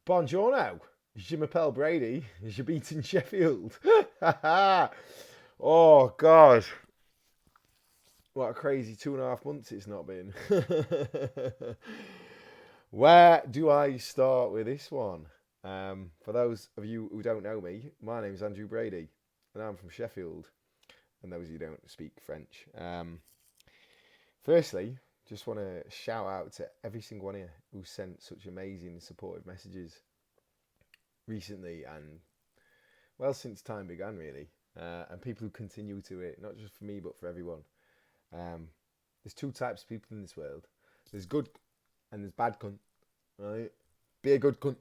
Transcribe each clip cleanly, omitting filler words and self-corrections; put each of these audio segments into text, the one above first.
Bonjorno, je m'appelle Brady, je beat in Sheffield. Oh, God. What a crazy 2.5 months it's not been. Where do I start with this one? For those of you who don't know me, my name is Andrew Brady, and I'm from Sheffield. And those of you who don't speak French. Firstly, just want to shout out to every single one of you who sent such amazing supportive messages recently and, well, since time began, really. And people who continue to it, not just for me, but for everyone. There's two types of people in this world. There's good and there's bad cunt, right? Be a good cunt.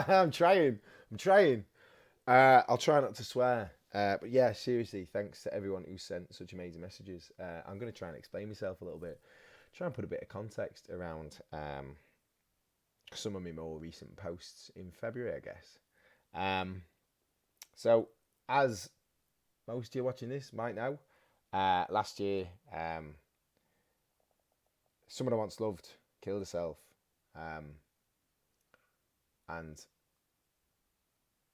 I'm trying. I'm trying. I'll try not to swear. But yeah, seriously, thanks to everyone who sent such amazing messages. I'm going to try and explain myself a little bit. Try and put a bit of context around some of my more recent posts in February, I guess. So, as most of you watching this might know, last year, someone I once loved killed herself. And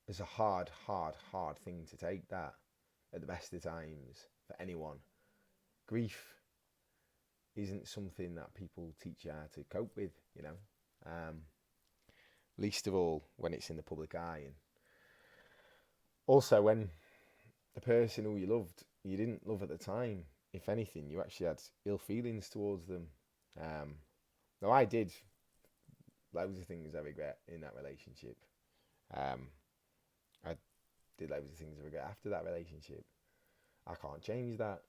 it's a hard, hard, hard thing to take that at the best of times for anyone. Grief isn't something that people teach you how to cope with, you know. Least of all when it's in the public eye. And also when the person who you loved, you didn't love at the time, if anything, you actually had ill feelings towards them. Now, I did loads of things I regret in that relationship. I did loads of things I regret after that relationship. I can't change that.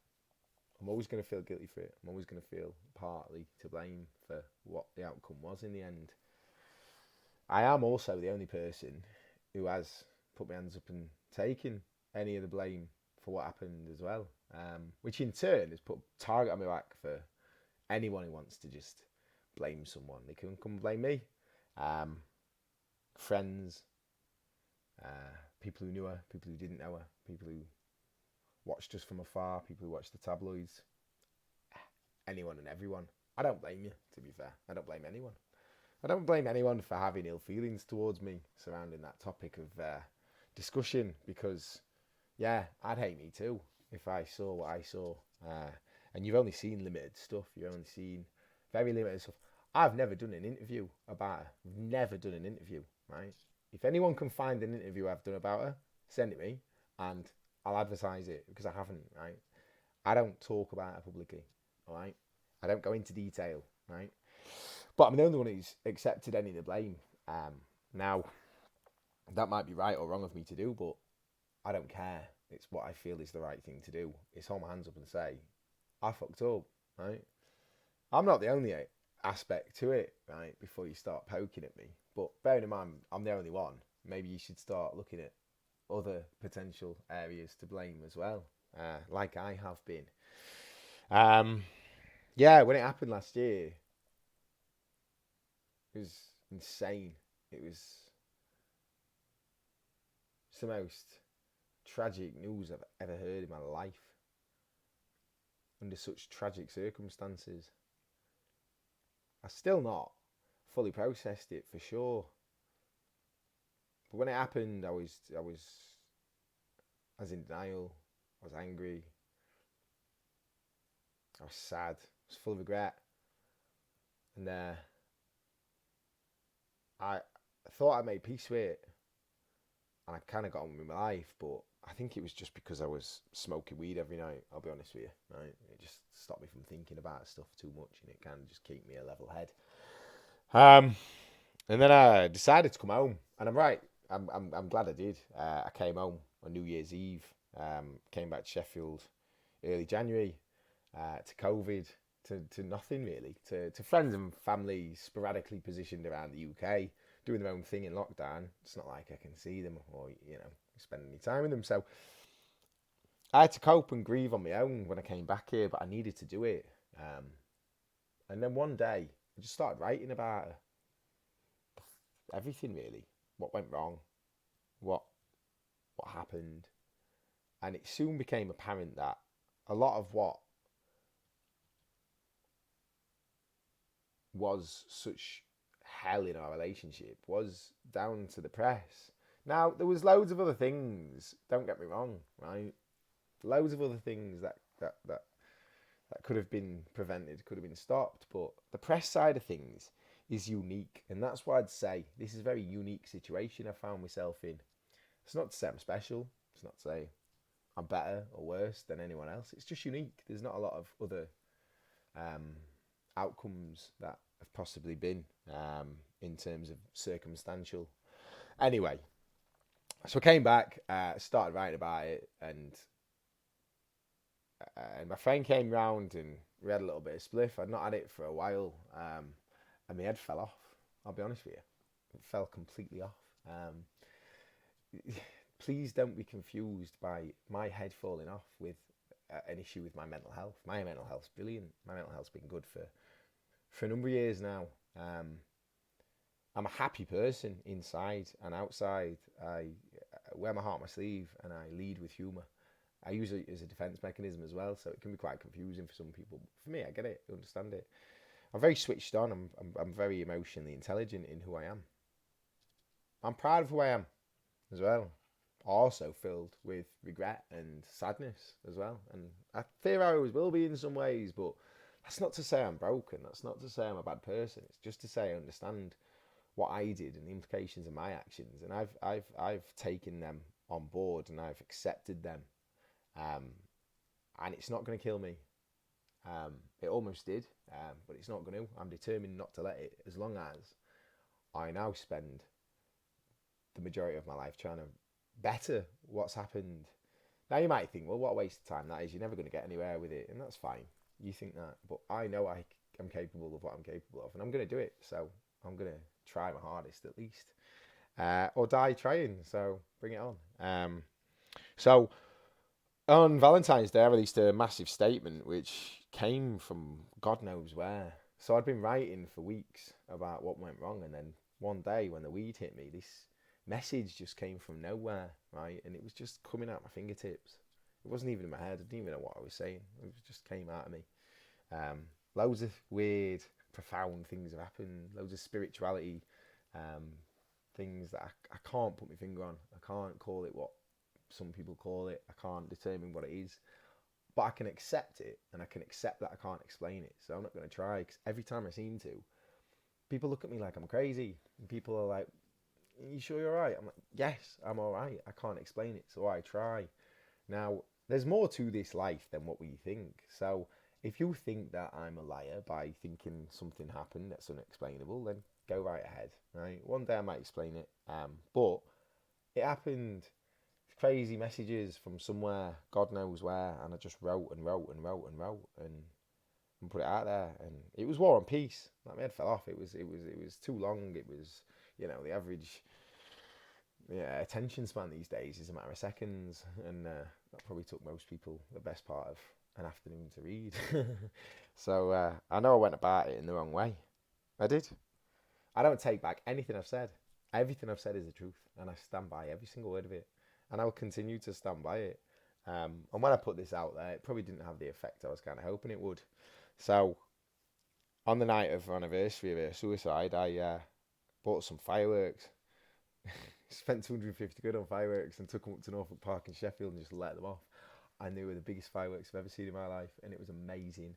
I'm always going to feel guilty for it. I'm always going to feel partly to blame for what the outcome was in the end. I am also the only person who has put my hands up and taken any of the blame for what happened as well, which in turn has put a target on my back for anyone who wants to just blame someone. They can come blame me, friends, people who knew her, people who didn't know her, people who watched us from afar, people who watched the tabloids, anyone and everyone. I don't blame you, to be fair. I don't blame anyone. I don't blame anyone for having ill feelings towards me surrounding that topic of discussion because, yeah, I'd hate me too if I saw what I saw. And you've only seen limited stuff. You've only seen very limited stuff. I've never done an interview about her. I've never done an interview, right? If anyone can find an interview I've done about her, send it me and I'll advertise it because I haven't, right? I don't talk about her publicly, all right? I don't go into detail, right? But I'm the only one who's accepted any of the blame. Now, that might be right or wrong of me to do, but I don't care. It's what I feel is the right thing to do. It's hold my hands up and say, I fucked up, right? I'm not the only aspect to it, right? Before you start poking at me. But bearing in mind, I'm the only one. Maybe you should start looking at other potential areas to blame as well, like I have been. Yeah, when it happened last year, it was insane. It was the most tragic news I've ever heard in my life. Under such tragic circumstances. I still not fully processed it for sure. But when it happened, I was in denial. I was angry. I was sad. I was full of regret. And I thought I made peace with it. And I kind of got on with my life, but I think it was just because I was smoking weed every night, I'll be honest with you, right? It just stopped me from thinking about stuff too much and it kind of just kept me a level head. And then I decided to come home, and I'm right. I'm glad I did. I came home on New Year's Eve. Came back to Sheffield early January. To COVID, to nothing really. To friends and family sporadically positioned around the UK, doing their own thing in lockdown. It's not like I can see them or spend any time with them. So I had to cope and grieve on my own when I came back here, but I needed to do it. And then one day I just started writing about everything really, what went wrong, what happened, and it soon became apparent that a lot of what was such hell in our relationship was down to the press. Now, there was loads of other things, don't get me wrong, right? Loads of other things that could have been prevented, could have been stopped, but the press side of things is unique, and that's why I'd say this is a very unique situation I found myself in. It's not to say I'm special, it's not to say I'm better or worse than anyone else, it's just unique. There's not a lot of other um, outcomes that have possibly been in terms of circumstantial. Anyway, so I came back, started writing about it, and my friend came round and we had a little bit of spliff. I'd not had it for a while, and my head fell off. I'll be honest with you, it fell completely off. Please don't be confused by my head falling off with an issue with my mental health. My mental health's brilliant. My mental health's been good for a number of years now. I'm a happy person inside and outside. I wear my heart on my sleeve and I lead with humour. I use it as a defence mechanism as well, so it can be quite confusing for some people. But for me, I get it, I understand it. I'm very switched on. I'm very emotionally intelligent in who I am. I'm proud of who I am as well. Also filled with regret and sadness as well. And I fear I always will be in some ways, but that's not to say I'm broken. That's not to say I'm a bad person. It's just to say I understand what I did and the implications of my actions, and I've taken them on board and I've accepted them. Um, and it's not going to kill me. It almost did, but it's not going to. I'm determined not to let it, as long as I now spend the majority of my life trying to better what's happened. Now you might think, well, what a waste of time that is. You're never going to get anywhere with it, and that's fine. You think that, but I know I am capable of what I'm capable of, and I'm going to do it. So I'm going to try my hardest at least, or die trying. So bring it on. So on Valentine's Day, I released a massive statement which came from God knows where. So I'd been writing for weeks about what went wrong, and then one day when the weed hit me, this message just came from nowhere, right? And it was just coming out my fingertips. It wasn't even in my head. I didn't even know what I was saying. It just came out of me. Loads of weird, profound things have happened. Loads of spirituality, things that I can't put my finger on. I can't call it what some people call it. I can't determine what it is. But I can accept it, and I can accept that I can't explain it. So I'm not going to try, because every time I seem to, people look at me like I'm crazy. And people are like, "Are you sure you're all right?" I'm like, "Yes, I'm all right. I can't explain it, so I try." Now, there's more to this life than what we think. So if you think that I'm a liar by thinking something happened that's unexplainable, then go right ahead, right? One day I might explain it, but it happened. Crazy messages from somewhere, God knows where, and I just wrote and wrote and wrote and wrote and put it out there, and it was War and Peace. Like, my head fell off. It was too long. It was, the average, attention span these days is a matter of seconds, and that probably took most people the best part of an afternoon to read. So I know I went about it in the wrong way. I did. I don't take back anything I've said. Everything I've said is the truth, and I stand by every single word of it, and I'll continue to stand by it. And when I put this out there, it probably didn't have the effect I was kind of hoping it would. So on the night of our anniversary of her suicide, I bought some fireworks. Spent 250 quid on fireworks and took them up to Norfolk Park in Sheffield and just let them off. And they were the biggest fireworks I've ever seen in my life, and it was amazing.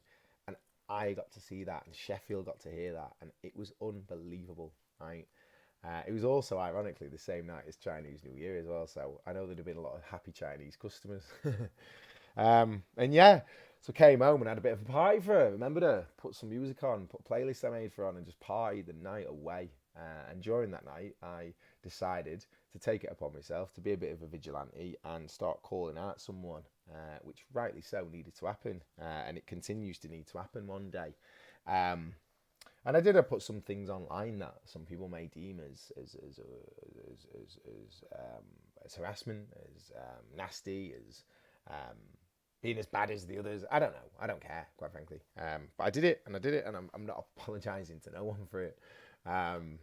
And I got to see that, and Sheffield got to hear that, and it was unbelievable, right? It was also, ironically, the same night as Chinese New Year as well, so I know there'd have been a lot of happy Chinese customers. And yeah, so came home and had a bit of a party for her. Remembered her, put some music on, put a playlist I made for her on, and just partied the night away. And during that night, I decided to take it upon myself to be a bit of a vigilante and start calling out someone, which rightly so needed to happen, and it continues to need to happen one day. And I did put some things online that some people may deem as harassment, as nasty, as being as bad as the others. I don't know. I don't care, quite frankly. But I did it, and I'm not apologising to no one for it. And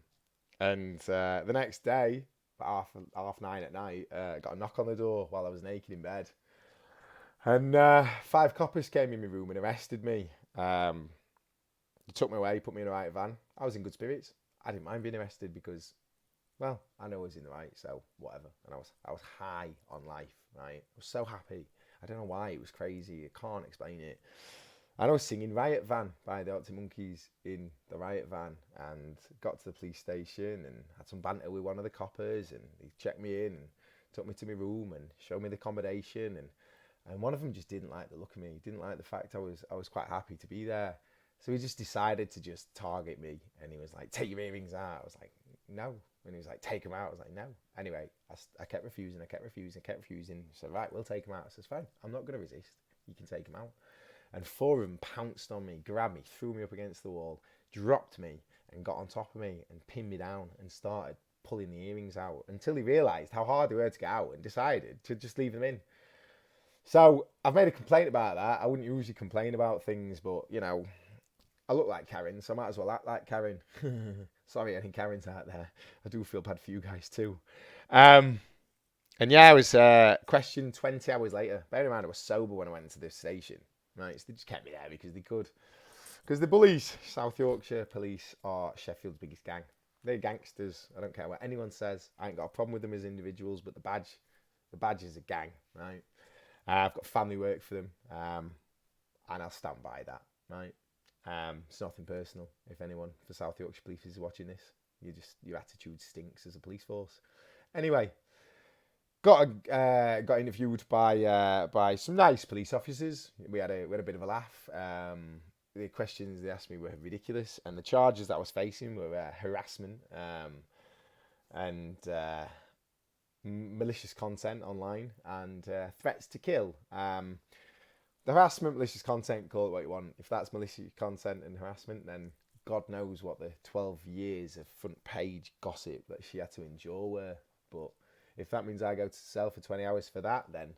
the next day, at half 9 at night, I got a knock on the door while I was naked in bed. And 5 coppers came in my room and arrested me. They took me away, put me in a right van. I was in good spirits. I didn't mind being arrested because, well, I know I was in the right, so whatever. And I was high on life, right? I was so happy. I don't know why. It was crazy. I can't explain it. And I was singing Riot Van by the Arctic Monkeys in the Riot Van, and got to the police station and had some banter with one of the coppers, and he checked me in and took me to my room and showed me the accommodation, and one of them just didn't like the look of me. He didn't like the fact I was quite happy to be there. So he just decided to just target me, and he was like, "Take your earrings out." I was like, "No." And he was like, "Take them out." I was like, "No." Anyway, I kept refusing. I kept refusing. I kept refusing. He said, "Right, we'll take them out." I says, "Fine. I'm not going to resist. You can take them out." And four of them pounced on me, grabbed me, threw me up against the wall, dropped me, and got on top of me and pinned me down and started pulling the earrings out until he realised how hard they were to get out and decided to just leave them in. So I've made a complaint about that. I wouldn't usually complain about things, but you know, I look like Karen, so I might as well act like Karen. Sorry, any Karens out there. I do feel bad for you guys too. Um, and yeah, I was questioned 20 hours later. Bear in mind, I was sober when I went to this station. Right, so they just kept me there because they could. Because the bullies, South Yorkshire police, are Sheffield's biggest gang. They're gangsters. I don't care what anyone says. I ain't got a problem with them as individuals, but the badge is a gang, right? I've got family work for them, and I'll stand by that, right? It's nothing personal. If anyone for South Yorkshire Police is watching this, your attitude stinks as a police force. Anyway, got interviewed by some nice police officers. We had a bit of a laugh. The questions they asked me were ridiculous, and the charges that I was facing were harassment and malicious content online and threats to kill. The harassment, malicious content, call it what you want. If that's malicious content and harassment, then God knows what the 12 years of front page gossip that she had to endure were. But if that means I go to cell for 20 hours for that, then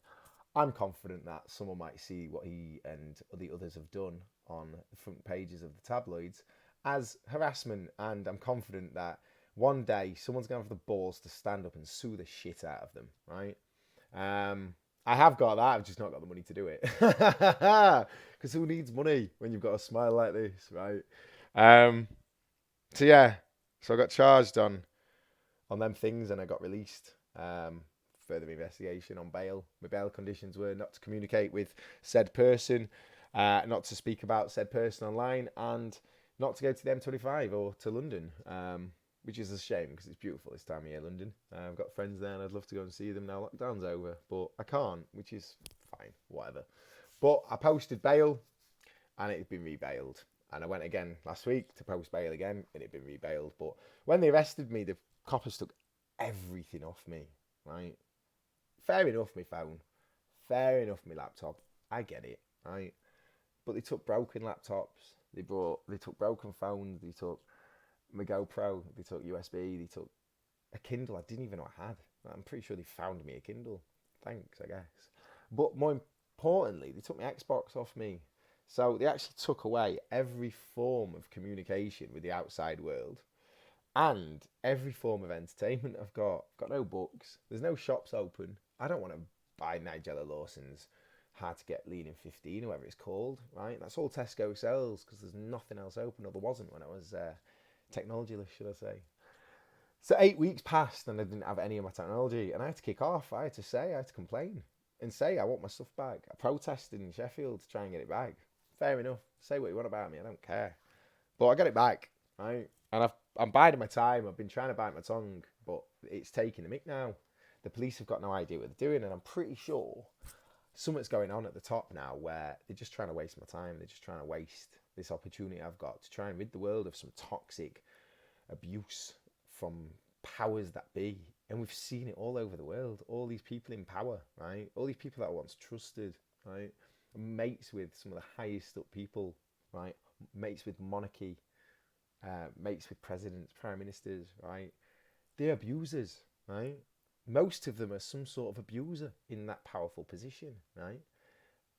I'm confident that someone might see what he and the others have done on the front pages of the tabloids as harassment. And I'm confident that one day someone's going to have the balls to stand up and sue the shit out of them, right? I have got that. I've just not got the money to do it. Because who needs money when you've got a smile like this, right? Um, so yeah, so I got charged on them things, and I got released. Further investigation on bail. My bail conditions were not to communicate with said person, not to speak about said person online, and not to go to the M25 or to London. Which is a shame because it's beautiful this time of year, London. I've got friends there and I'd love to go and see them now lockdown's over, but I can't, which is fine, whatever. But I posted bail and it had been rebailed. And I went again last week to post bail again and it had been rebailed. But when they arrested me, the coppers took everything off me, right? Fair enough, my phone. Fair enough, my laptop. I get it, right? But they took broken laptops. They took broken phones. They took my GoPro, they took USB, they took a Kindle I didn't even know I had. I'm pretty sure they found me a Kindle. Thanks, I guess. But more importantly, they took my Xbox off me. So they actually took away every form of communication with the outside world and every form of entertainment I've got. I've got no books. There's no shops open. I don't want to buy Nigella Lawson's Hard to Get Lean in 15, or whatever it's called, right? That's all Tesco sells because there's nothing else open, or there wasn't when I was technologyless, should I say. So 8 weeks passed and I didn't have any of my technology, and I had to kick off. I had to complain and say I want my stuff back. I protested in Sheffield to try and get it back. Fair enough. Say what you want about me, I don't care. But I got it back, right? And I'm biding my time. I've been trying to bite my tongue, but it's taking a mick now. The police have got no idea what they're doing, and I'm pretty sure something's going on at the top now where they're just trying to waste my time. They're just trying to waste this opportunity I've got to try and rid the world of some toxic abuse from powers that be. And we've seen it all over the world. All these people in power, right? All these people that I once trusted, right? Mates with some of the highest up people, right? Mates with monarchy, mates with presidents, prime ministers, right? They're abusers, right? Most of them are some sort of abuser in that powerful position, right?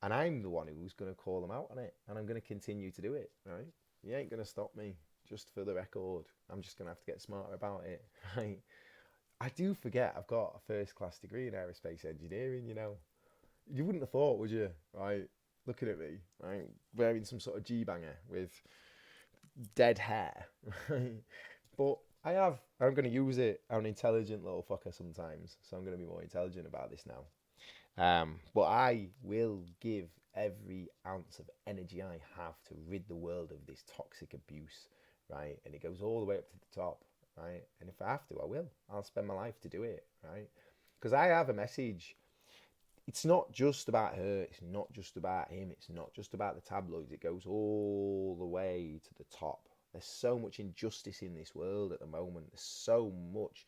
And I'm the one who's going to call them out on it. And I'm going to continue to do it, right? You ain't going to stop me, just for the record. I'm just going to have to get smarter about it, right? I do forget I've got a first-class degree in aerospace engineering, you know. You wouldn't have thought, would you, right? Looking at me, right? Wearing some sort of G-banger with dead hair, right? but I'm going to use it. I'm an intelligent little fucker sometimes, so I'm going to be more intelligent about this now. But I will give every ounce of energy I have to rid the world of this toxic abuse, right? And it goes all the way up to the top, right? And if I have to, I will. I'll spend my life to do it, right? Because I have a message. It's not just about her. It's not just about him. It's not just about the tabloids. It goes all the way to the top. There's so much injustice in this world at the moment. There's so much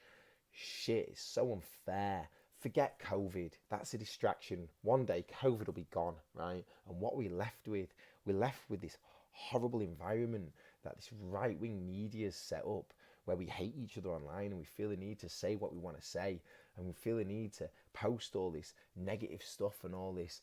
shit. It's so unfair. Forget COVID. That's a distraction. One day COVID will be gone, right? And what we're left with this horrible environment that this right-wing media has set up, where we hate each other online and we feel the need to say what we want to say, and we feel the need to post all this negative stuff and all this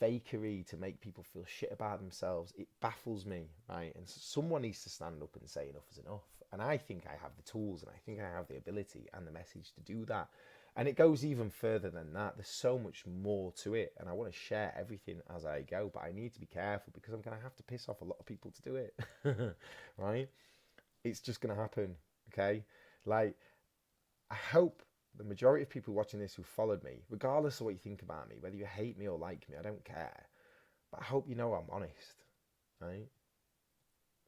fakery to make people feel shit about themselves. It baffles me, right? And someone needs to stand up and say enough is enough. And I think I have the tools, and I think I have the ability and the message to do that. And it goes even further than that. There's so much more to it, and I want to share everything as I go, but I need to be careful because I'm going to have to piss off a lot of people to do it, right? It's just going to happen, okay? Like, I hope the majority of people watching this who followed me, regardless of what you think about me, whether you hate me or like me, I don't care. But I hope you know I'm honest, right?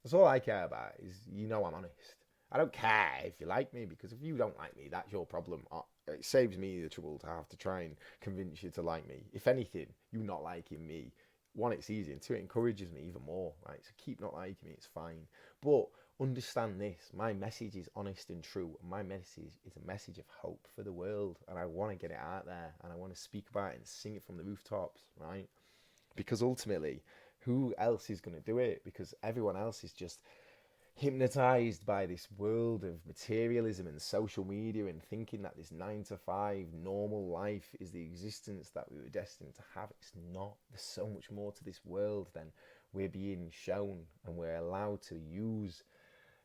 That's all I care about, is you know I'm honest. I don't care if you like me, because if you don't like me, that's your problem. It saves me the trouble to have to try and convince you to like me. If anything, you not liking me, one, it's easy, and two, it encourages me even more, right? So keep not liking me, it's fine. But understand this, my message is honest and true. My message is a message of hope for the world, and I want to get it out there, and I want to speak about it and sing it from the rooftops, right? Because ultimately, who else is going to do it? Because everyone else is just hypnotized by this world of materialism and social media, and thinking that this 9 to 5 normal life is the existence that we were destined to have. It's not. There's so much more to this world than we're being shown and we're allowed to use.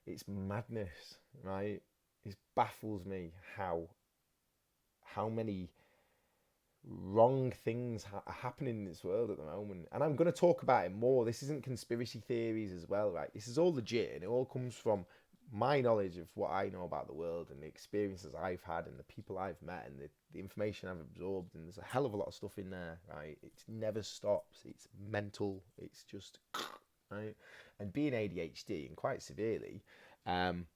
It's madness, right? It baffles me how many wrong things are happening in this world at the moment, and I'm going to talk about it more. This isn't conspiracy theories as well, right? This is all legit, and it all comes from my knowledge of what I know about the world and the experiences I've had and the people I've met and the information I've absorbed, and there's a hell of a lot of stuff in there, right? It never stops. It's mental. It's just right. And being ADHD, and quite severely, I'm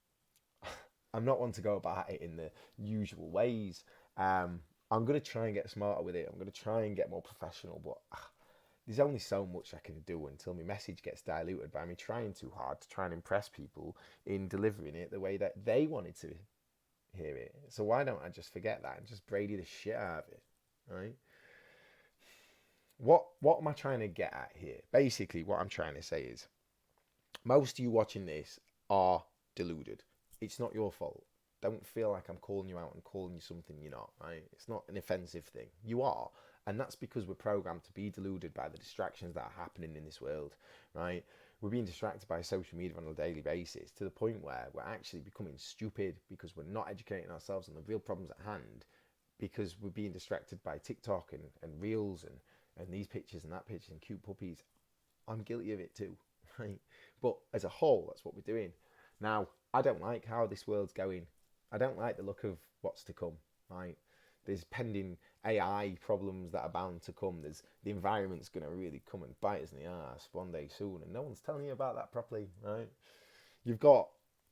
not one to go about it in the usual ways. I'm going to try and get smarter with it. I'm going to try and get more professional, but there's only so much I can do until my message gets diluted by me trying too hard to try and impress people in delivering it the way that they wanted to hear it. So why don't I just forget that and just Brady the shit out of it, right? What am I trying to get at here? Basically, what I'm trying to say is, most of you watching this are deluded. It's not your fault. Don't feel like I'm calling you out and calling you something you're not, right? It's not an offensive thing. You are. And that's because we're programmed to be deluded by the distractions that are happening in this world, right? We're being distracted by social media on a daily basis to the point where we're actually becoming stupid because we're not educating ourselves on the real problems at hand, because we're being distracted by TikTok and Reels and these pictures and that picture and cute puppies. I'm guilty of it too, right? But as a whole, that's what we're doing. Now, I don't like how this world's going. I don't like the look of what's to come, right? There's pending AI problems that are bound to come. There's the environment's going to really come and bite us in the arse one day soon, and no one's telling you about that properly, right? You've got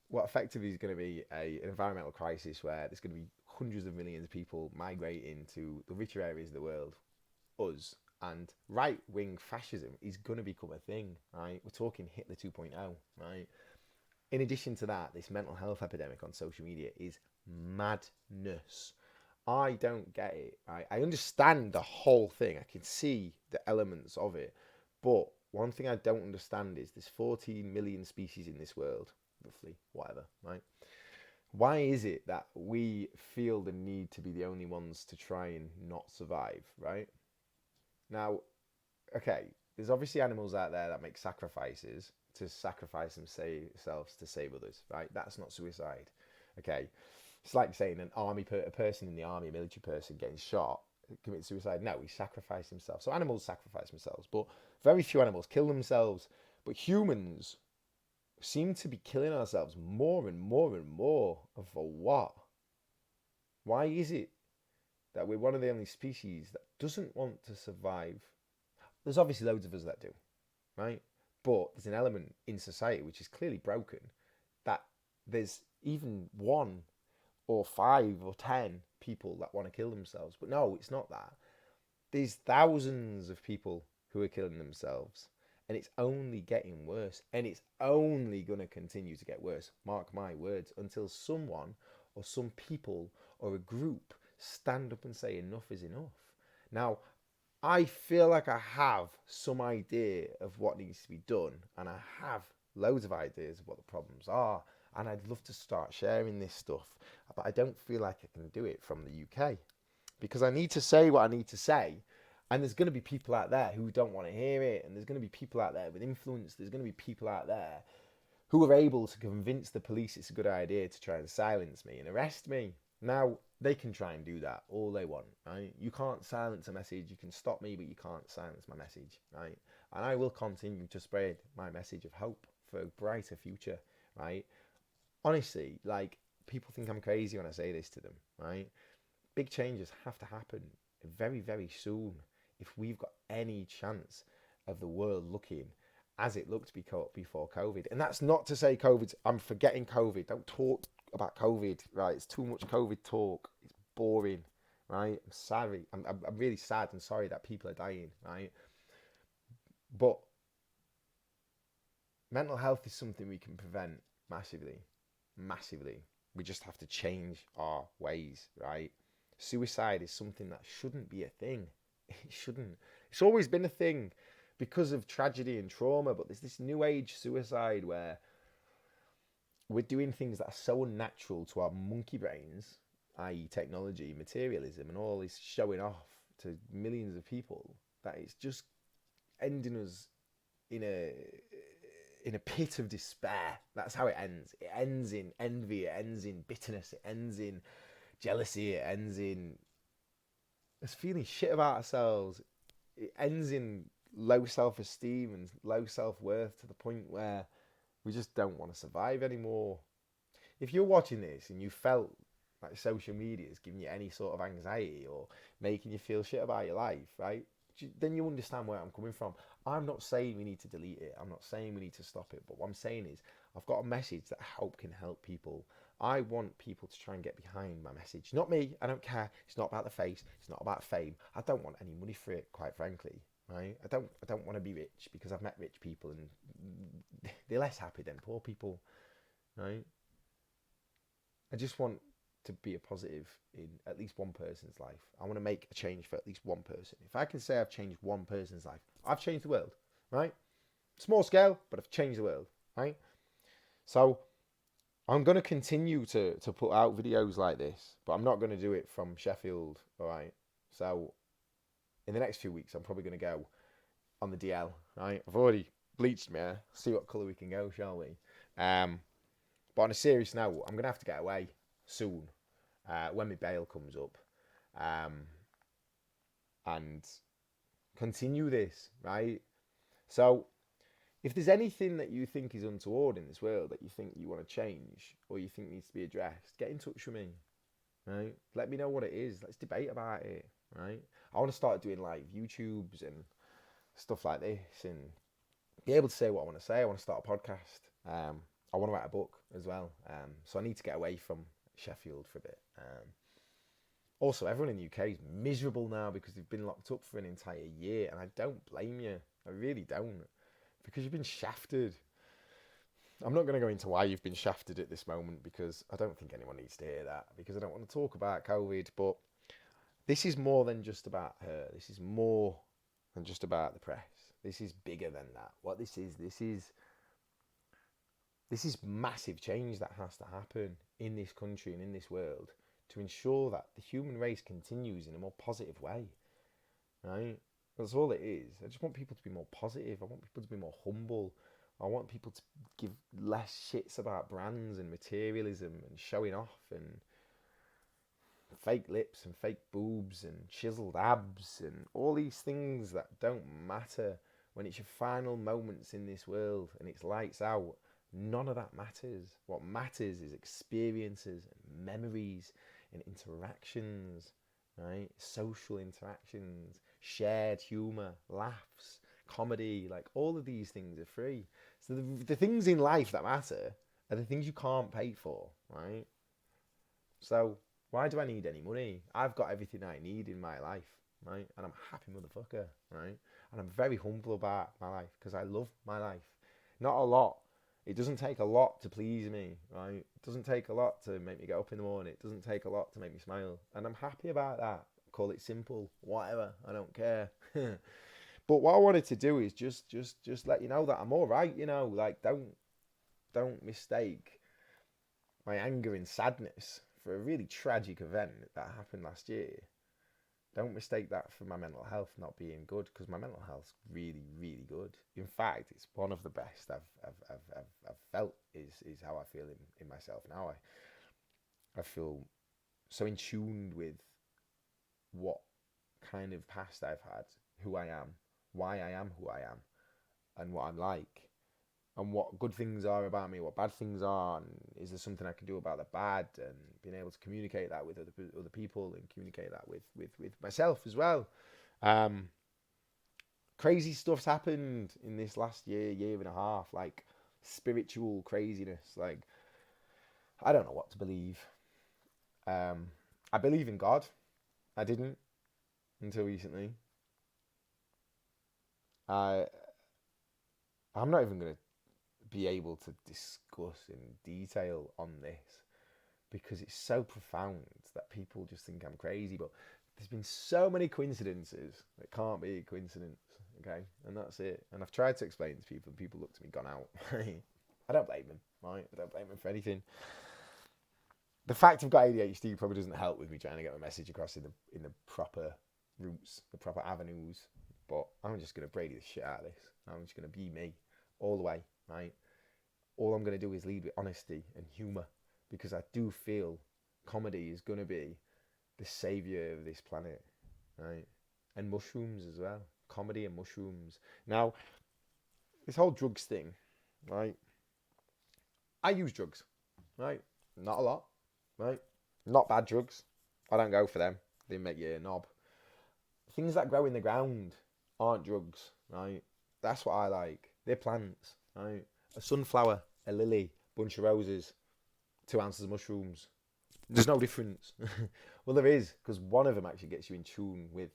what effectively is going to be an environmental crisis where there's going to be hundreds of millions of people migrating to the richer areas of the world, us, and right-wing fascism is going to become a thing, right? We're talking Hitler 2.0, right? In addition to that, this mental health epidemic on social media is madness. I don't get it. I understand the whole thing. I can see the elements of it. But one thing I don't understand is there's 14 million species in this world, roughly, whatever, right? Why is it that we feel the need to be the only ones to try and not survive, right? Now, okay, there's obviously animals out there that make sacrifices to sacrifice themselves to save others, right? That's not suicide, okay? It's like saying a person in the army, a military person getting shot, commit suicide. No, he sacrificed himself. So animals sacrifice themselves, but very few animals kill themselves. But humans seem to be killing ourselves more and more and more. And for what? Why is it that we're one of the only species that doesn't want to survive? There's obviously loads of us that do, right? But there's an element in society which is clearly broken, that there's even 1 or 5 or 10 people that want to kill themselves. But no, it's not that. There's thousands of people who are killing themselves, and it's only getting worse, and it's only going to continue to get worse. Mark my words, until someone or some people or a group stand up and say enough is enough. Now, I feel like I have some idea of what needs to be done, and I have loads of ideas of what the problems are, and I'd love to start sharing this stuff, but I don't feel like I can do it from the UK, because I need to say what I need to say, and there's going to be people out there who don't want to hear it, and there's going to be people out there with influence, there's going to be people out there who are able to convince the police it's a good idea to try and silence me and arrest me. Now, they can try and do that all they want, right? You can't silence a message. You can stop me, but you can't silence my message, right? And I will continue to spread my message of hope for a brighter future, right? Honestly, like, people think I'm crazy when I say this to them, right? Big changes have to happen very, very soon if we've got any chance of the world looking as it looked before COVID. And that's not to say COVID, I'm forgetting COVID. Don't talk about COVID, right? It's too much COVID talk. It's boring, right? I'm sorry. I'm really sad and sorry that people are dying, right? But mental health is something we can prevent massively, massively. We just have to change our ways, right? Suicide is something that shouldn't be a thing. It shouldn't. It's always been a thing because of tragedy and trauma, but there's this new age suicide where we're doing things that are so unnatural to our monkey brains, i.e. technology, materialism, and all this showing off to millions of people, that it's just ending us in a pit of despair. That's how it ends. It ends in envy, it ends in bitterness, it ends in jealousy, it ends in us feeling shit about ourselves. It ends in low self-esteem and low self-worth to the point where we just don't want to survive anymore. If you're watching this and you felt like social media is giving you any sort of anxiety or making you feel shit about your life, right? Then you understand where I'm coming from. I'm not saying we need to delete it. I'm not saying we need to stop it. But what I'm saying is I've got a message that can help people. I want people to try and get behind my message. Not me. I don't care. It's not about the face. It's not about fame. I don't want any money for it, quite frankly. Right? I don't want to be rich, because I've met rich people and they're less happy than poor people. Right? I just want to be a positive in at least one person's life. I want to make a change for at least one person. If I can say I've changed one person's life, I've changed the world, right? Small scale, but I've changed the world, right? So I'm going to continue to put out videos like this, but I'm not going to do it from Sheffield, all right? So in the next few weeks, I'm probably going to go on the DL, right? I've already bleached my hair. See what colour we can go, shall we? But on a serious note, I'm going to have to get away soon when my bail comes up, and continue this, right? So if there's anything that you think is untoward in this world that you think you want to change or you think needs to be addressed, get in touch with me, right? Let me know what it is. Let's debate about it, right? I want to start doing like YouTubes and stuff like this and be able to say what I want to say. I want to start a podcast. I want to write a book as well. So I need to get away from Sheffield for a bit. Also, everyone in the UK is miserable now because they've been locked up for an entire year, and I don't blame you. I really don't, because you've been shafted. I'm not going to go into why you've been shafted at this moment, because I don't think anyone needs to hear that, because I don't want to talk about COVID, but this is more than just about her. This is more than just about the press. This is bigger than that. What this is massive change that has to happen in this country and in this world to ensure that the human race continues in a more positive way, right? That's all it is. I just want people to be more positive. I want people to be more humble. I want people to give less shits about brands and materialism and showing off and fake lips and fake boobs and chiseled abs and all these things that don't matter when it's your final moments in this world and it's lights out. None of that matters. What matters is experiences and memories and interactions, right? Social interactions, shared humor, laughs, comedy, like all of these things are free. So the things in life that matter are the things you can't pay for, right? So why do I need any money? I've got everything I need in my life, right? And I'm a happy motherfucker, right? And I'm very humble about my life because I love my life. Not a lot. It doesn't take a lot to please me, right? It doesn't take a lot to make me get up in the morning. It doesn't take a lot to make me smile. And I'm happy about that. Call it simple, whatever. I don't care. But what I wanted to do is just let you know that I'm all right, you know, like don't mistake my anger and sadness for a really tragic event that happened last year. Don't mistake that for my mental health not being good, because my mental health's really, really good. In fact, it's one of the best I've felt is how I feel in myself now. I feel so in tune with what kind of past I've had, who I am, why I am who I am, and what I'm like, and what good things are about me, what bad things are, and is there something I can do about the bad, and being able to communicate that with other people and communicate that with myself as well. Um, Crazy stuff's happened in this last year and a half, like spiritual craziness. Like, I don't know what to believe. I believe in God. I didn't until recently. I I'm not even gonna be able to discuss in detail on this because it's so profound that people just think I'm crazy. But there's been so many coincidences that can't be a coincidence, okay? And that's it. And I've tried to explain to people, and people look to me, gone out. I don't blame them, right? I don't blame them for anything. The fact I've got ADHD probably doesn't help with me trying to get my message across in the proper routes, the proper avenues. But I'm just gonna Brady the shit out of this. I'm just gonna be me all the way, right? All I'm going to do is lead with honesty and humour, because I do feel comedy is going to be the saviour of this planet, right? And mushrooms as well. Comedy and mushrooms. Now, this whole drugs thing, right? I use drugs, right? Not a lot, right? Not bad drugs. I don't go for them. They make you a knob. Things that grow in the ground aren't drugs, right? That's what I like. They're plants, right? A sunflower, a lily, bunch of roses, 2 ounces of mushrooms. There's no difference. Well, there is, because one of them actually gets you in tune with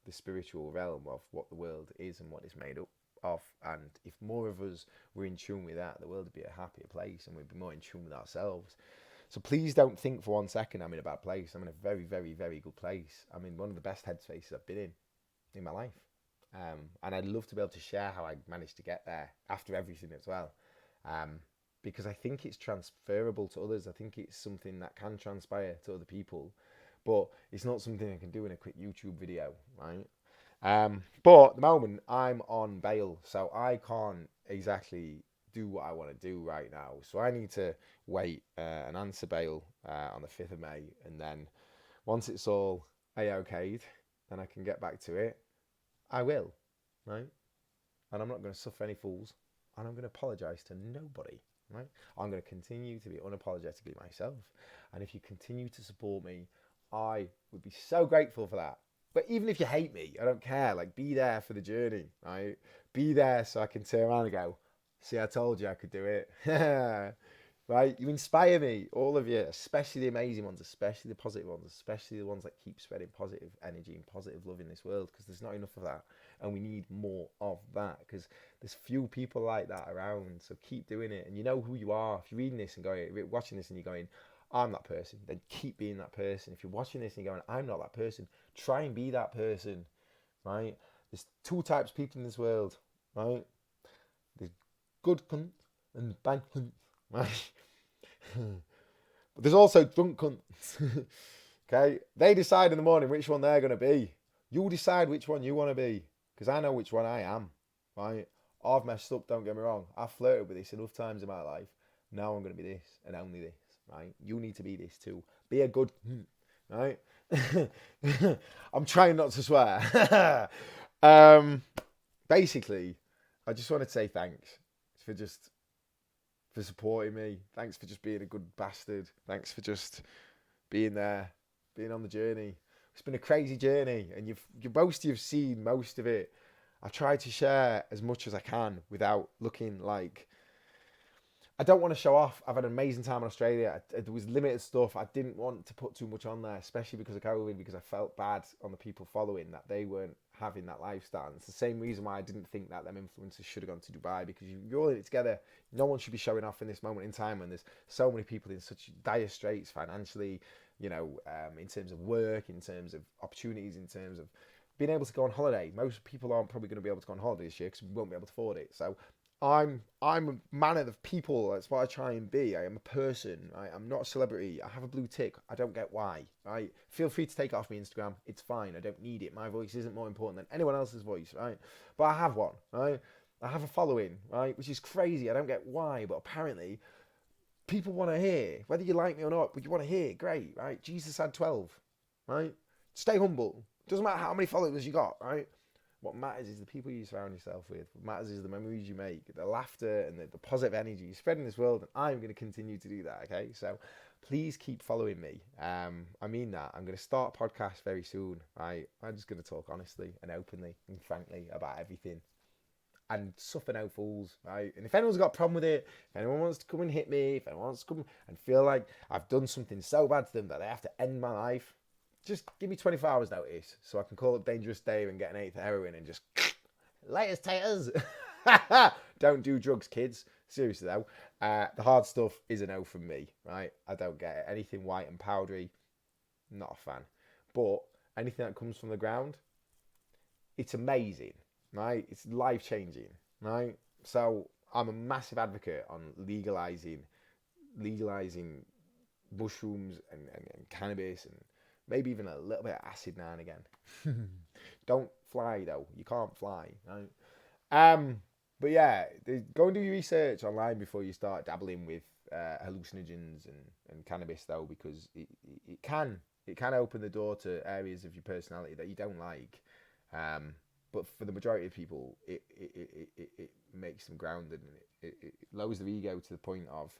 the spiritual realm of what the world is and what it's made up of. And if more of us were in tune with that, the world would be a happier place and we'd be more in tune with ourselves. So please don't think for 1 second I'm in a bad place. I'm in a very, very, very good place. I'm in one of the best headspaces I've been in my life. And I'd love to be able to share how I managed to get there after everything as well. Because I think it's transferable to others. I think it's something that can transpire to other people, but it's not something I can do in a quick YouTube video, right? But at the moment, I'm on bail, so I can't exactly do what I want to do right now. So I need to wait and answer bail on the 5th of May, and then once it's all A-okayed and I can get back to it, I will, right? And I'm not going to suffer any fools, and I'm going to apologise to nobody, right? I'm going to continue to be unapologetically myself, and if you continue to support me, I would be so grateful for that. But even if you hate me, I don't care. Like, be there for the journey, right? Be there so I can turn around and go, see, I told you I could do it. Right? You inspire me, all of you, especially the amazing ones, especially the positive ones, especially the ones that keep spreading positive energy and positive love in this world, because there's not enough of that. And we need more of that, because there's few people like that around. So keep doing it. And you know who you are. If you're reading this and going, watching this and you're going, I'm that person, then keep being that person. If you're watching this and you're going, I'm not that person, try and be that person, right? There's 2 types of people in this world, right? There's good cunt and bad cunt, right? But there's also drunk cunts. Okay? They decide in the morning which one they're going to be. You decide which one you want to be, because I know which one I am, right? I've messed up, don't get me wrong. I've flirted with this enough times in my life. Now I'm going to be this and only this, right? You need to be this too. Be a good, right? I'm trying not to swear. Basically, I just want to say thanks for just for supporting me. Thanks for just being a good bastard. Thanks for just being there, being on the journey. It's been a crazy journey, and you've seen most of it. I try to share as much as I can without looking like I don't want to show off. I've had an amazing time in Australia. There was limited stuff. I didn't want to put too much on there, especially because of COVID, because I felt bad on the people following that they weren't having that lifestyle. And it's the same reason why I didn't think that them influencers should have gone to Dubai, because you're all in it together. No one should be showing off in this moment in time when there's so many people in such dire straits financially, in terms of work, in terms of opportunities, in terms of being able to go on holiday. Most people aren't probably going to be able to go on holiday this year because we won't be able to afford it. So I'm a man of the people. That's what I try and be. I am a person. Right? I'm not a celebrity. I have a blue tick. I don't get why. Right? Feel free to take it off my Instagram. It's fine. I don't need it. My voice isn't more important than anyone else's voice. Right? But I have one. Right? I have a following. Right? Which is crazy. I don't get why, but apparently people want to hear, whether you like me or not. But you want to hear. Great. Right? Jesus had 12. Right? Stay humble. Doesn't matter how many followers you got. Right? What matters is the people you surround yourself with. What matters is the memories you make, the laughter and the positive energy you spread in this world. And I'm going to continue to do that. Okay. So please keep following me. I mean that. I'm going to start a podcast very soon. Right. I'm just going to talk honestly and openly and frankly about everything and suffer no fools. Right. And if anyone's got a problem with it, if anyone wants to come and hit me, if anyone wants to come and feel like I've done something so bad to them that they have to end my life, just give me 24 hours notice so I can call up Dangerous Dave and get an eighth of heroin and just latest taters. Don't do drugs, kids. Seriously though, the hard stuff is a no from me. Right? I don't get it. Anything white and powdery, not a fan. But anything that comes from the ground, it's amazing. Right? It's life changing. Right? So I'm a massive advocate on legalizing mushrooms and cannabis and maybe even a little bit of acid now and again. Don't fly though. You can't fly. Right? But yeah, go and do your research online before you start dabbling with hallucinogens and cannabis though, because it can open the door to areas of your personality that you don't like. But for the majority of people, it makes them grounded, and it lowers their ego to the point of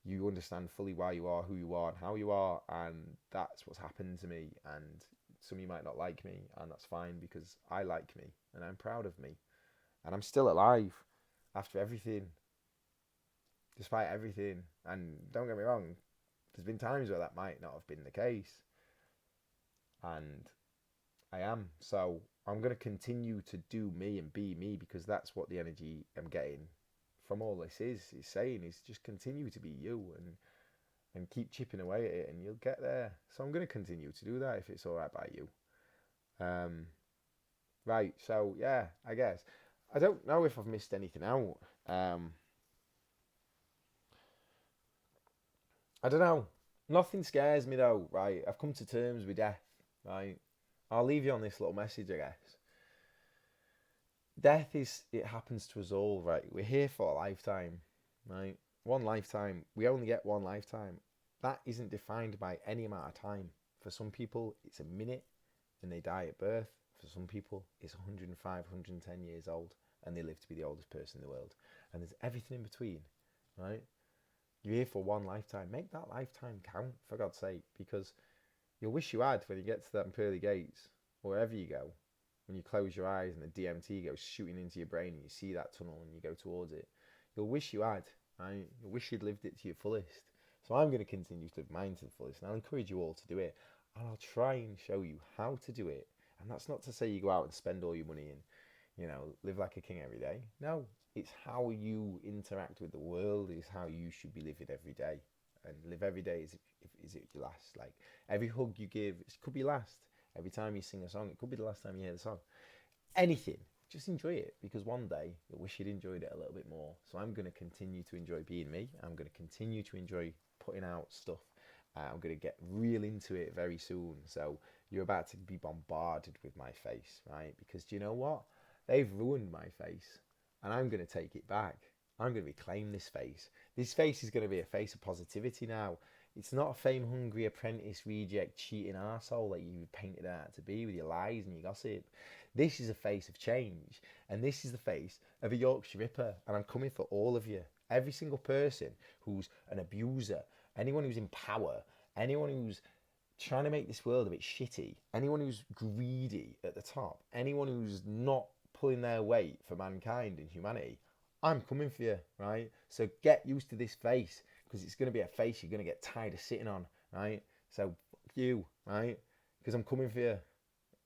you understand fully why you are, who you are, and how you are, and that's what's happened to me. And some of you might not like me, and that's fine, because I like me, and I'm proud of me, and I'm still alive after everything, despite everything. And don't get me wrong, there's been times where that might not have been the case, and I am. So I'm going to continue to do me and be me, because that's what the energy I'm getting from all this is saying is just continue to be you and keep chipping away at it, and you'll get there. So I'm going to continue to do that if it's all right by you. Right. So yeah, I guess I don't know if I've missed anything out. I don't know. Nothing scares me though. Right. I've come to terms with death. Right. I'll leave you on this little message, I guess. Death it happens to us all, right? We're here for a lifetime, right? One lifetime. We only get one lifetime. That isn't defined by any amount of time. For some people, it's a minute and they die at birth. For some people, it's 105, 110 years old and they live to be the oldest person in the world. And there's everything in between, right? You're here for one lifetime. Make that lifetime count, for God's sake, because you'll wish you had when you get to them pearly gates, or wherever you go. When you close your eyes and the DMT goes shooting into your brain and you see that tunnel and you go towards it, you'll wish you had, right? You'll wish you'd lived it to your fullest. So I'm going to continue to live mine to the fullest, and I'll encourage you all to do it. And I'll try and show you how to do it. And that's not to say you go out and spend all your money and, live like a king every day. No, it's how you interact with the world is how you should be living every day. And live every day as if it your last. Like every hug you give, it could be last. Every time you sing a song, it could be the last time you hear the song. Anything, just enjoy it, because one day you'll wish you'd enjoyed it a little bit more. So I'm going to continue to enjoy being me. I'm going to continue to enjoy putting out stuff. I'm going to get real into it very soon. So you're about to be bombarded with my face, right? Because do you know what? They've ruined my face, and I'm going to take it back. I'm going to reclaim this face. This face is going to be a face of positivity now. It's not a fame-hungry apprentice, reject, cheating arsehole that you painted out to be with your lies and your gossip. This is a face of change, and this is the face of a Yorkshire Ripper, and I'm coming for all of you. Every single person who's an abuser, anyone who's in power, anyone who's trying to make this world a bit shitty, anyone who's greedy at the top, anyone who's not pulling their weight for mankind and humanity, I'm coming for you, right? So get used to this face, because it's going to be a face you're going to get tired of sitting on, right? So fuck you, right? Because I'm coming for you.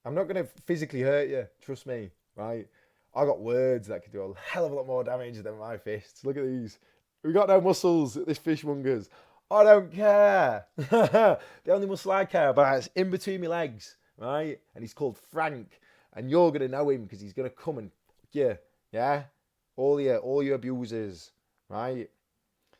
I'm not going to physically hurt you, trust me, right? I got words that could do a hell of a lot more damage than my fists. Look at these. We got no muscles at this fishmonger's. I don't care. The only muscle I care about is in between my legs, right? And he's called Frank. And you're going to know him because he's going to come and fuck you, yeah? All your abusers, right?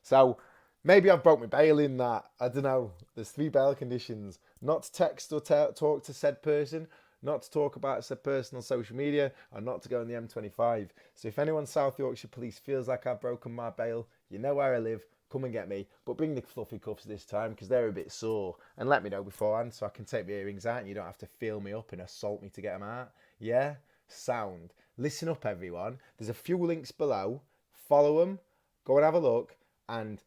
So maybe I've broke my bail in that. I don't know. There's 3 bail conditions. Not to text or talk to said person, not to talk about said person on social media, and not to go on the M25. So if anyone South Yorkshire Police feels like I've broken my bail, you know where I live, come and get me. But bring the fluffy cuffs this time, because they're a bit sore. And let me know beforehand so I can take my earrings out and you don't have to feel me up and assault me to get them out. Yeah? Sound. Listen up, everyone. There's a few links below. Follow them. Go and have a look. And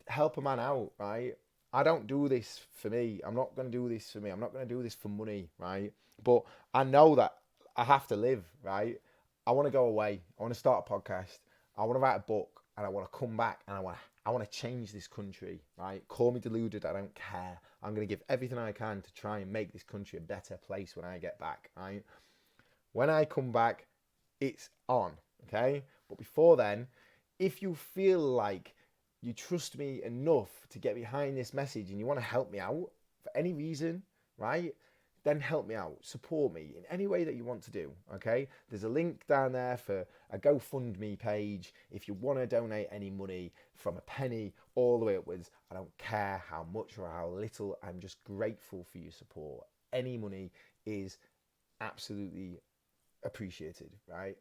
help a man out, right? I don't do this for me. I'm not going to do this for me. I'm not going to do this for money, right? But I know that I have to live, right? I want to go away. I want to start a podcast. I want to write a book, and I want to come back, and I want to change this country, right? Call me deluded. I don't care. I'm going to give everything I can to try and make this country a better place when I get back, right? When I come back, it's on, okay? But before then, if you feel like you trust me enough to get behind this message and you want to help me out for any reason, right? Then help me out. Support me in any way that you want to do, okay? There's a link down there for a GoFundMe page. If you want to donate any money from a penny all the way upwards, I don't care how much or how little. I'm just grateful for your support. Any money is absolutely appreciated, right?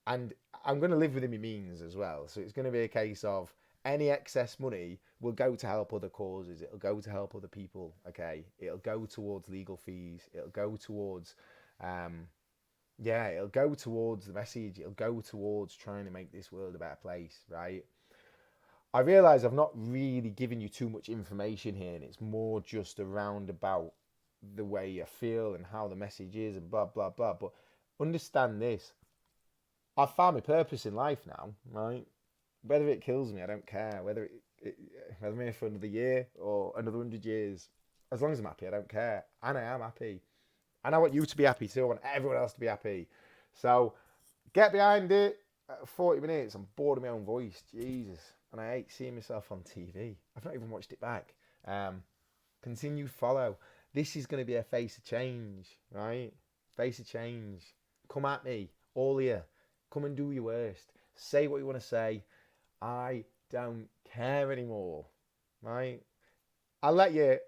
And I'm going to live within my means as well. So it's going to be a case of any excess money will go to help other causes. It'll go to help other people, okay? It'll go towards legal fees. It'll go towards, it'll go towards the message. It'll go towards trying to make this world a better place, right? I realise I've not really given you too much information here, and it's more just around about the way I feel and how the message is and blah, blah, blah. But understand this. I've found my purpose in life now, right? Whether it kills me, I don't care. Whether I'm here for another year or another 100 years, as long as I'm happy, I don't care. And I am happy. And I want you to be happy too. I want everyone else to be happy. So get behind it. 40 minutes, I'm bored of my own voice. Jesus. And I hate seeing myself on TV. I've not even watched it back. Continue follow. This is going to be a face of change, right? Face of change. Come at me, all of you. Come and do your worst. Say what you want to say. I don't care anymore, right? I'll let you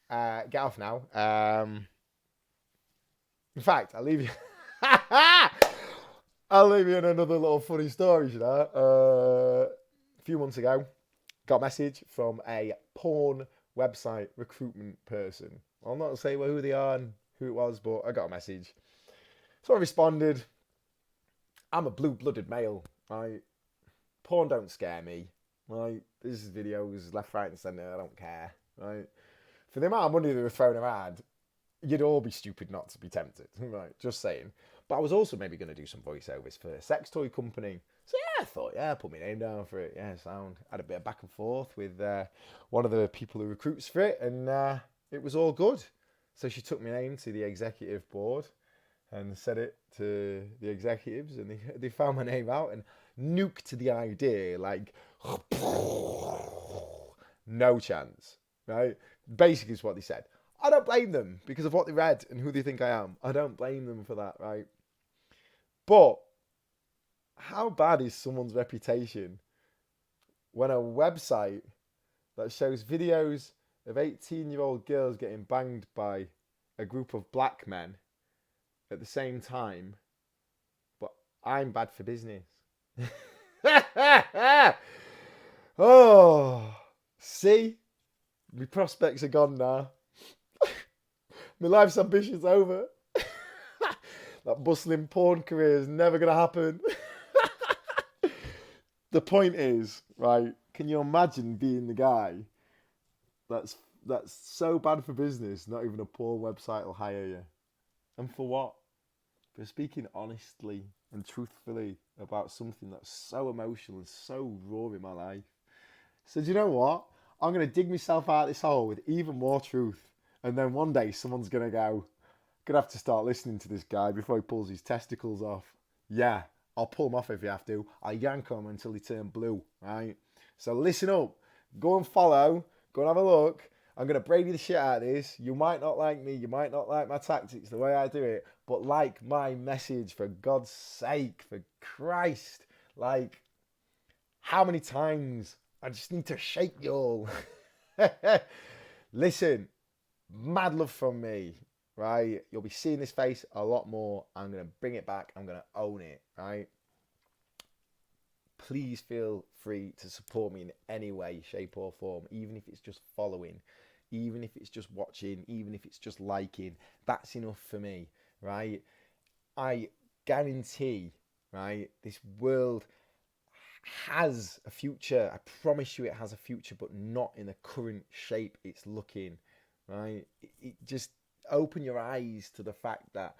get off now. In fact, I'll leave you. I'll leave you in another little funny story, you know. A few months ago, got a message from a porn website recruitment person. I'll not say who they are and who it was, but I got a message. So I responded. I'm a blue-blooded male, right? Porn don't scare me, right? This is videos left, right, and centre. I don't care, right? For the amount of money they were throwing around, you'd all be stupid not to be tempted, right? Just saying. But I was also maybe going to do some voiceovers for a sex toy company. So yeah, I thought, I put my name down for it. Yeah, sound. Had a bit of back and forth with one of the people who recruits for it, and it was all good. So she took my name to the executive board and said it to the executives, and they found my name out and nuked the idea, like, no chance, right? Basically is what they said. I don't blame them because of what they read and who they think I am. I don't blame them for that, right? But how bad is someone's reputation when a website that shows videos of 18-year-old girls getting banged by a group of black men at the same time, but I'm bad for business? Oh, see? My prospects are gone now. My life's ambition's over. That bustling porn career is never going to happen. The point is, right? Can you imagine being the guy that's that's so bad for business, not even a porn website will hire you? And for what? For speaking honestly and truthfully about something that's so emotional and so raw in my life. So do you know what? I'm gonna dig myself out of this hole with even more truth, and then one day someone's gonna have to start listening to this guy before he pulls his testicles off. Yeah, I'll pull them off if you have to. I'll yank them until they turn blue, right? So listen up. Go and follow. Go and have a look. I'm going to Brady the shit out of this. You might not like me. You might not like my tactics, the way I do it. But like my message, for God's sake, for Christ. Like, how many times? I just need to shake you all. Listen, mad love from me, right? You'll be seeing this face a lot more. I'm going to bring it back. I'm going to own it, right? Please feel free to support me in any way, shape, or form, even if it's just following, even if it's just watching, even if it's just liking. That's enough for me, right? I guarantee, right, this world has a future. I promise you it has a future, but not in the current shape it's looking, right? It just open your eyes to the fact that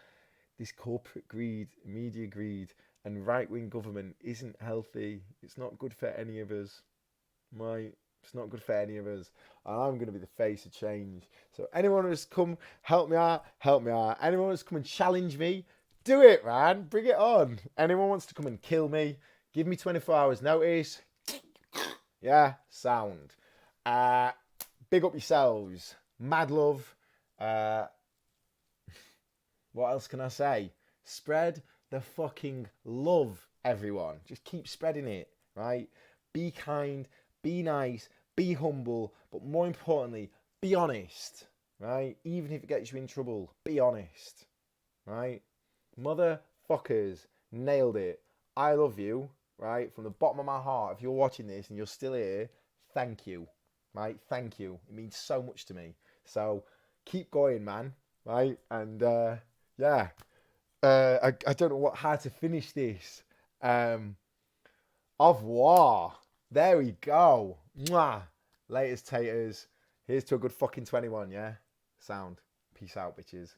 this corporate greed, media greed, and right-wing government isn't healthy. It's not good for any of us, right? It's not good for any of us. And I'm going to be the face of change. So anyone who's come help me out, help me out. Anyone who's come and challenge me, do it, man. Bring it on. Anyone wants to come and kill me, give me 24 hours notice. Yeah, sound. Big up yourselves. Mad love. What else can I say? Spread the fucking love, everyone. Just keep spreading it, right? Be kind, be nice, be humble, but more importantly, be honest, right? Even if it gets you in trouble, be honest, right? Motherfuckers, nailed it. I love you, right? From the bottom of my heart. If you're watching this and you're still here, thank you, right? Thank you. It means so much to me. So keep going, man, right? And yeah. I don't know how to finish this. Au revoir. There we go. Mwah. Latest taters. Here's to a good fucking 21, yeah? Sound. Peace out, bitches.